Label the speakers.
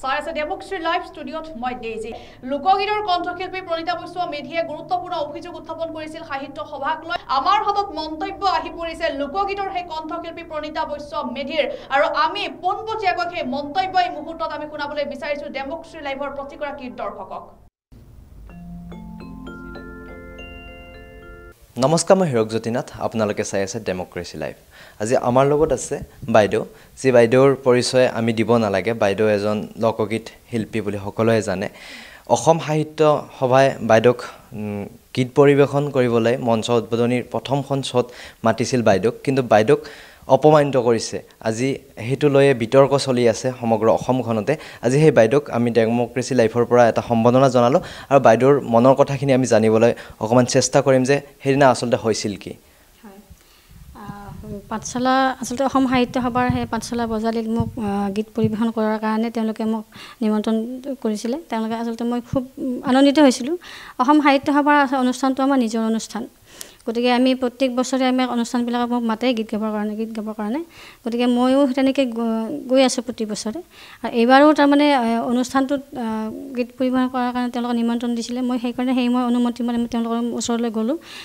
Speaker 1: চাই আছে democracy live ষ্টুডিঅ'ত মই ডেইজি লোকগীতৰ কণ্ঠশিল্পী প্ৰণীতা বৈশ্য মেধিয়ে গুৰুত্বপূৰ্ণ অভিযোগ উত্থাপন কৰিছিল সাহিত্য সভাক লৈ আমাৰ হাতত মন্তব্য আহি পৰিছে লোকগীতৰ সেই কণ্ঠশিল্পী প্ৰণীতা বৈশ্য মেধিৰ আৰু আমি পোনপটীয়াকৈ সেই মন্তব্য এই মুহূৰ্তত আমি শুনাবলৈ বিচাৰিছো ডেমক্ৰেচি লাইভৰ প্ৰতিগৰাকী দৰ্শকক
Speaker 2: নমস্কাৰ মই হিৰকজ্যোতি নাথ আপোনালোকে চাই আছে ডেমক্ৰেচি লাইভ আজি আমাৰ লগত আছে বাইদেউ যি বাইদেউৰ পৰিচয় আমি দিব নালাগে বাইদেউ এজন লোকগীত শিল্পী বুলি সকলোৱে জানে অসম সাহিত্য সভাই বাইদেউক গীত পৰিবেশন কৰিবলৈ মঞ্চ উদ্বোধনীৰ প্ৰথমখন শ্বট মাতিছিল বাইদেউক কিন্তু বাইদেউক অপমানিত কৰিছে আজি হেতু লৈয়ে বিতৰ্ক চলি আছে সমগ্ৰ অসমখনতে আজি সেই বাইদেউক আমি ডেমক্ৰেচি লাইফৰ পৰা এটা সম্বোধনা জনালো আৰু বাইদেউৰ মনৰ কথাখিনি আমি জানিবলৈ অকমান চেষ্টা কৰিম যে হেদিনা আসলতে হৈছিল কি
Speaker 3: পাঠশালা আসলতে অসম সাহিত্য সভাৰ সেই পাঠশালা বজালিত মোক গীত পৰিবেশন কৰাৰ কাৰণে তেওঁলোকে মোক নিমন্ত্ৰণ কৰিছিলে তেওঁলোকে আসলতে মই খুব আনন্দিত হৈছিলোঁ অসম সাহিত্য সভাৰ অনুষ্ঠানটো আমাৰ নিজৰ অনুষ্ঠান গতিকে আমি প্ৰত্যেক বছৰে আমি অনুষ্ঠানবিলাকক মোক মাতে গীত গাবৰ কাৰণে গতিকে ময়ো তেনেকৈ গৈ আছোঁ প্ৰতি বছৰে আৰু এইবাৰো তাৰমানে অনুষ্ঠানটোত গীত পৰিৱেশন কৰাৰ কাৰণে তেওঁলোকক নিমন্ত্ৰণ দিছিলে মই সেইকাৰণে মই অনুমতি মানে তেওঁলোকৰ ওচৰলৈ গ'লোঁ